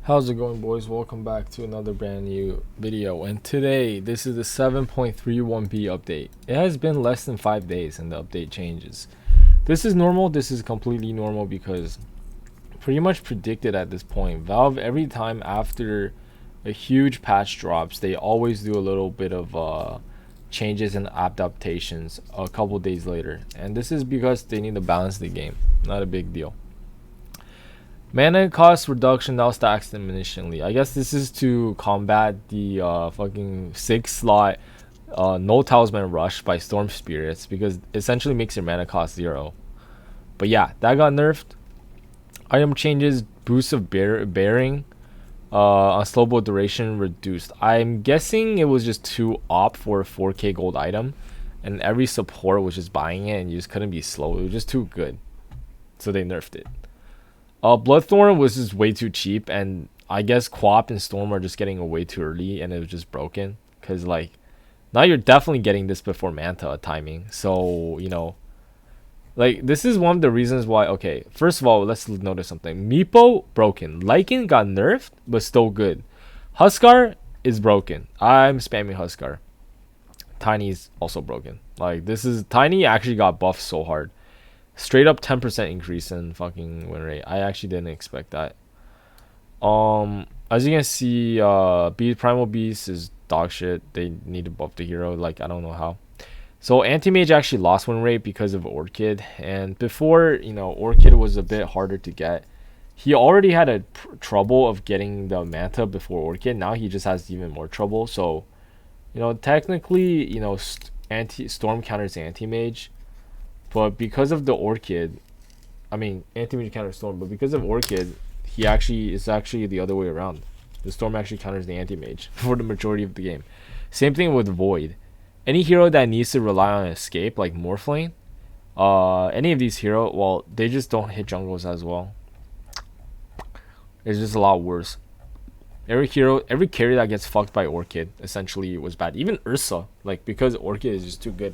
How's it going, boys? Welcome back to another brand new video. And today, this is the 7.31b update. It has been less than 5 days and the update changes. This is normal. This is completely normal because pretty much predicted at this point. Valve, every time after a huge patch drops, they always do a little bit of changes and adaptations a couple days later. And this is because they need to balance the game. Not a big deal. Mana cost reduction now stacks diminishingly. I guess this is to combat the fucking 6-slot no talisman rush by storm spirits, because it essentially makes your mana cost 0. But yeah, that got nerfed. Item changes, boost of bearing, unslowable duration reduced. I'm guessing it was just too op for a 4k gold item, and every support was just buying it and you just couldn't be slow. It was just too good, so they nerfed it. Bloodthorn was just way too cheap, and I guess Quap and Storm are just getting away too early, and it was just broken. Because, like, now you're definitely getting this before Manta timing. So, you know, like, this is one of the reasons why. Okay, first of all, let's notice something. Meepo, broken. Lycan got nerfed, but still good. Huskar is broken. I'm spamming Huskar. Tiny's also broken. Like, this is. Tiny actually got buffed so hard. Straight up 10% increase in fucking win rate. I actually didn't expect that. As you can see, Primal Beast is dog shit. They need to buff the hero. Like, I don't know how. So Anti-Mage actually lost win rate because of Orchid. And before, you know, Orchid was a bit harder to get. He already had a trouble of getting the Manta before Orchid. Now he just has even more trouble. So, you know, technically, you know, Storm counters Anti-Mage. But because of the Orchid, I mean, Anti-Mage counters Storm, but because of Orchid, it's actually the other way around. The Storm actually counters the Anti-Mage for the majority of the game. Same thing with Void. Any hero that needs to rely on escape, like Morphlane, any of these heroes, well, they just don't hit jungles as well. It's just a lot worse. Every carry that gets fucked by Orchid essentially was bad. Even Ursa, like, because Orchid is just too good.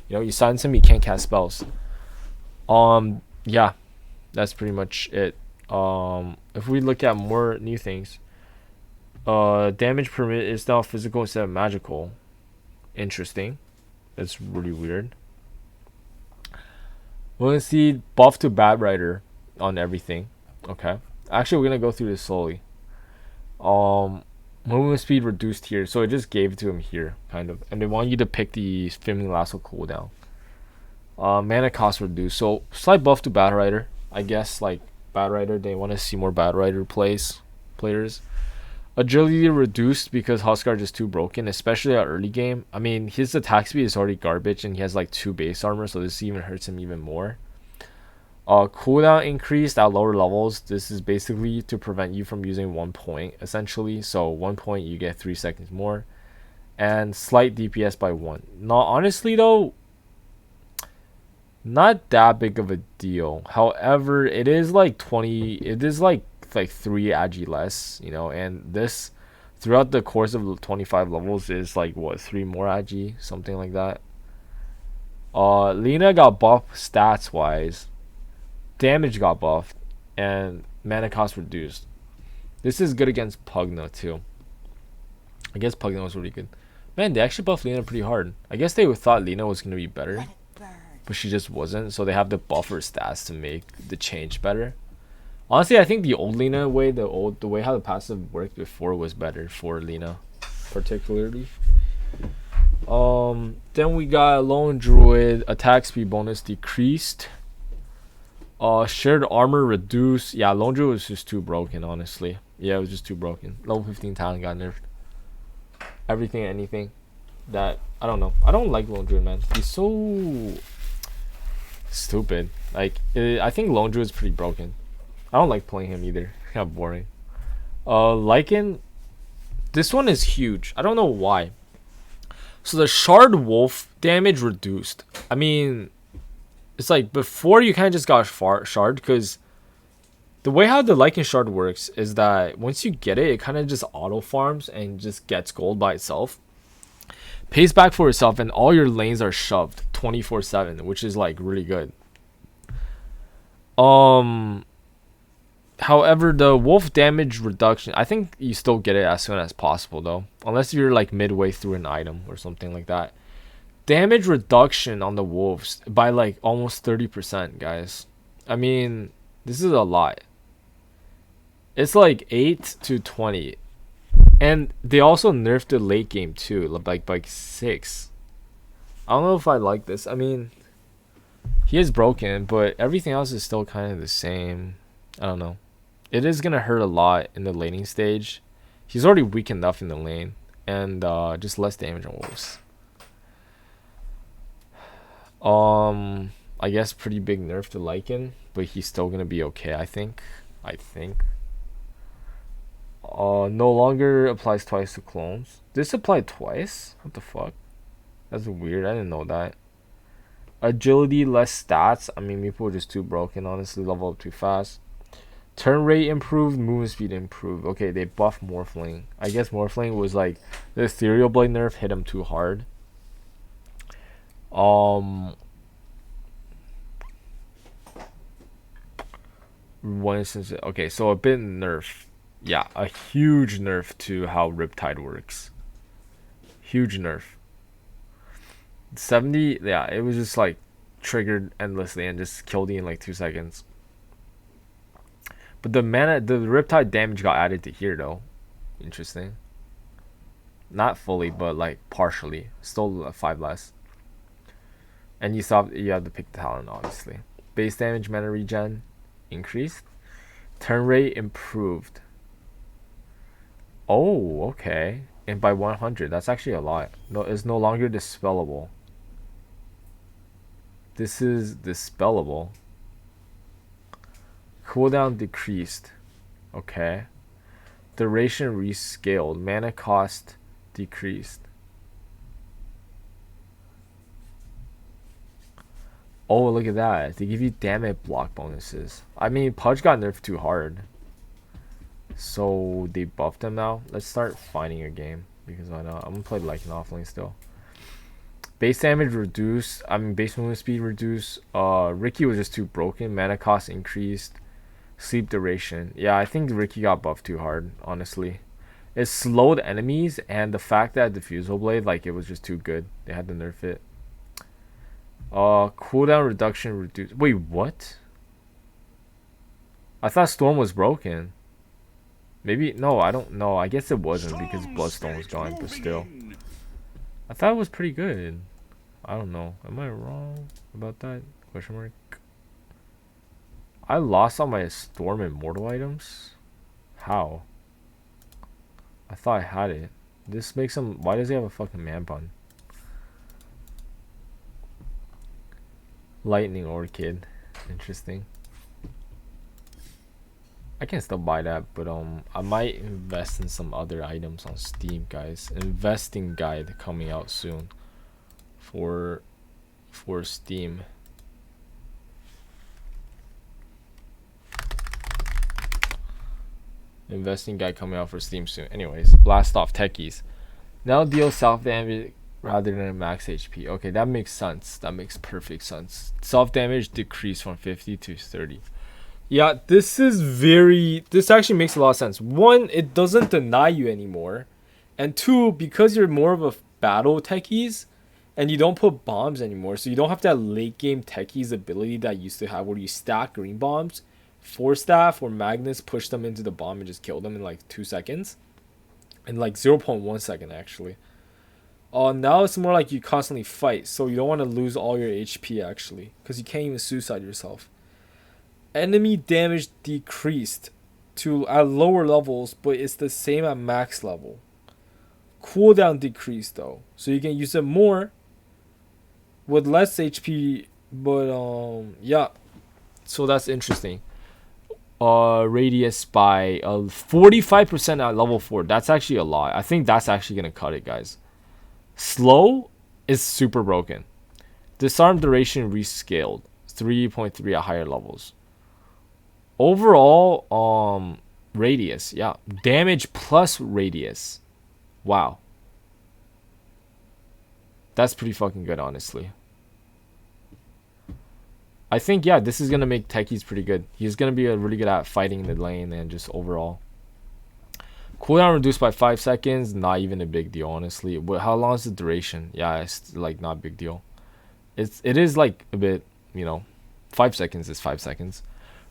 You know, you silence him, he can't cast spells. Yeah, that's pretty much it. If we look at more new things, damage permit is now physical instead of magical. Interesting. That's really weird. We're gonna see buff to Bad Rider on everything. Okay. Actually, we're gonna go through this slowly. Movement speed reduced here, so it just gave it to him here, kind of. And they want you to pick the Flaming Lasso cooldown. Mana cost reduced, so slight buff to Bad Rider. I guess, like, Bad Rider, they want to see more Bad Rider players. Agility reduced because Huskar is too broken, especially at early game. I mean, his attack speed is already garbage, and he has like 2 base armor, so this even hurts him even more. Cooldown increased at lower levels. This is basically to prevent you from using 1 point, essentially. So 1 point, you get 3 seconds more. And slight DPS by 1. Now, honestly though, not that big of a deal. However, it is like 3 agi less, you know, and this throughout the course of 25 levels is like, what, 3 more agi, something like that. Lina got buffed stats wise. Damage got buffed, and mana cost reduced. This is good against Pugna too. I guess Pugna was really good. Man, they actually buffed Lina pretty hard. I guess they thought Lina was gonna be better, but she just wasn't. So they have to buff her stats to make the change better. Honestly, I think the old Lina way, the way how the passive worked before was better for Lina, particularly. Then we got Lone Druid, attack speed bonus decreased. Shared armor reduced. Yeah, Lone Druid was just too broken, honestly. Yeah, it was just too broken. Level 15 talent got nerfed. Everything and anything that, I don't know. I don't like Lone Druid, man. He's so stupid. Like, I think Lone Druid is pretty broken. I don't like playing him either. Kind of boring. Lycan, this one is huge. I don't know why. So the Shard Wolf damage reduced. I mean, it's like before you kind of just got shard, because the way how the Lycan shard works is that once you get it, it kind of just auto farms and just gets gold by itself, pays back for itself, and all your lanes are shoved 24/7, which is like really good. However, the wolf damage reduction, I think you still get it as soon as possible though, unless you're like midway through an item or something like that. Damage reduction on the wolves by like almost 30%, guys. I mean, this is a lot. It's like 8 to 20. And they also nerfed the late game too, like 6. I don't know if I like this. I mean, he is broken, but everything else is still kind of the same. I don't know. It is going to hurt a lot in the laning stage. He's already weak enough in the lane. And just less damage on wolves. I guess pretty big nerf to Lycan, but he's still going to be okay, I think. No longer applies twice to clones. This applied twice? What the fuck? That's weird. I didn't know that. Agility, less stats. I mean, Meepo just too broken, honestly. Level up too fast. Turn rate improved. Movement speed improved. Okay, they buffed Morphling. I guess Morphling was like... The Ethereal Blade nerf hit him too hard. One instance... Okay, so a bit nerf. Yeah, a huge nerf to how Riptide works. Huge nerf. 70, yeah, it was just like triggered endlessly and just killed you in like 2 seconds. But the Riptide damage got added to here though. Interesting. Not fully, but like partially. Still 5 less. And you have to pick the talent, obviously. Base damage, mana regen increased. Turn rate improved. Oh, okay. And by 100, that's actually a lot. No, it's no longer dispellable. This is dispellable. Cooldown decreased. Okay. Duration rescaled. Mana cost decreased. Oh, look at that. They give you damage block bonuses. I mean, Pudge got nerfed too hard. So they buffed him now. Let's start finding a game. Because why not? I'm going to play Lycan offlane still. Base damage reduced. I mean, base movement speed reduced. Ricky was just too broken. Mana cost increased. Sleep duration. Yeah, I think Ricky got buffed too hard, honestly. It slowed enemies, and the fact that Diffusal Blade, like, it was just too good. They had to nerf it. Cooldown reduction reduced. Wait, what? I thought Storm was broken. Maybe, no, I don't know. I guess it wasn't because Bloodstone was gone, but still. I thought it was pretty good. I don't know. Am I wrong about that? Question mark. I lost all my Storm Immortal items? How? I thought I had it. This makes him... Why does he have a fucking man bun? Lightning Orchid. Interesting. I can still buy that, but I might invest in some other items on Steam, guys. Investing guide coming out soon for Steam. Investing guide coming out for Steam soon. Anyways, blast off techies. Now deal self damage rather than max HP. Okay, that makes sense. That makes perfect sense. Self damage decreased from 50 to 30. Yeah, this actually makes a lot of sense. One, it doesn't deny you anymore. And two, because you're more of a battle techies and you don't put bombs anymore, so you don't have that late game techies ability that you used to have where you stack green bombs, 4 staff or Magnus, push them into the bomb and just kill them in like 2 seconds. In like 0.1 second actually. Now it's more like you constantly fight, so you don't want to lose all your HP actually, because you can't even suicide yourself. Enemy damage decreased to at lower levels, but it's the same at max level. Cooldown decreased though, so you can use it more with less HP. But yeah, so that's interesting. Radius by 45% at level 4. That's actually a lot. I think that's actually gonna cut it, guys. Slow is super broken. Disarm duration rescaled 3.3 at higher levels. Overall, radius, yeah, damage plus radius. Wow, that's pretty fucking good, honestly. I think, yeah, this is gonna make Techies pretty good. He's gonna be really good at fighting in the lane and just overall. Cooldown reduced by 5 seconds, not even a big deal, honestly. How long is the duration? Yeah, it's like not a big deal. It is like a bit, 5 seconds is 5 seconds.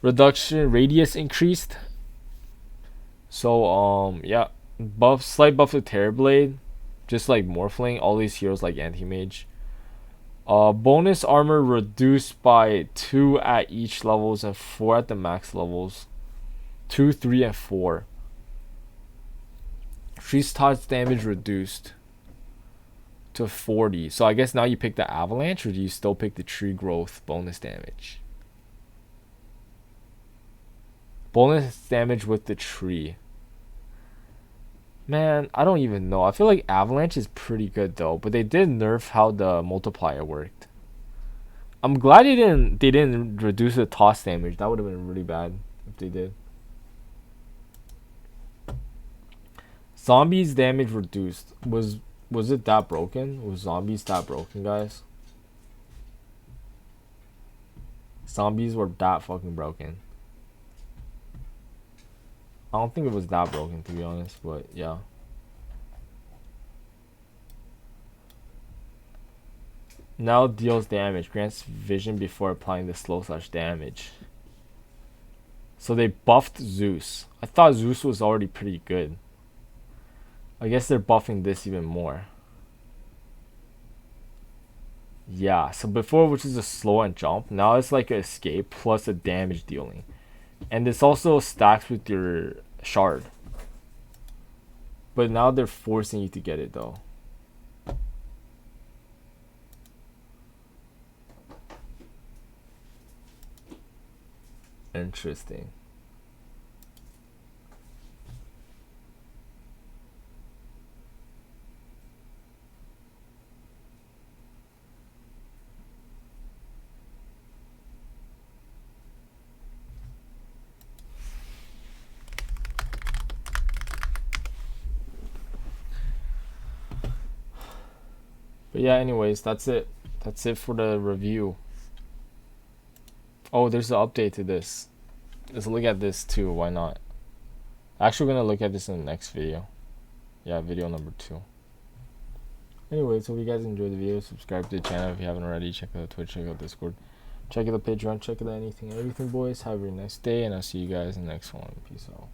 Reduction radius increased. So yeah, slight buff to Terrorblade, just like Morphling. All these heroes like Anti-Mage. Bonus armor reduced by 2 at each levels and 4 at the max levels. 2, 3, and 4. Freeze touch damage reduced to 40. So I guess now you pick the avalanche, or do you still pick the tree growth bonus damage? Bonus damage with the tree. Man, I don't even know. I feel like avalanche is pretty good though, but they did nerf how the multiplier worked. I'm glad they didn't reduce the toss damage. That would have been really bad if they did. Zombies damage reduced. Was it that broken? Was zombies that broken, guys? Zombies were that fucking broken. I don't think it was that broken, to be honest, but yeah. Now deals damage. Grants vision before applying the slow slash damage. So they buffed Zeus. I thought Zeus was already pretty good. I guess they're buffing this even more. Yeah, so before, which is a slow and jump, now it's like an escape plus a damage dealing. And this also stacks with your shard. But now they're forcing you to get it though. Interesting. But yeah, anyways, that's it. That's it for the review. Oh, there's an update to this. Let's look at this too. Why not? Actually, we're gonna look at this in the next video. Yeah, video number 2. Anyways, hope you guys enjoyed the video. Subscribe to the channel if you haven't already. Check out Twitch, check out Discord, check out the Patreon, check out anything, everything, boys. Have a nice day, and I'll see you guys in the next one. Peace out.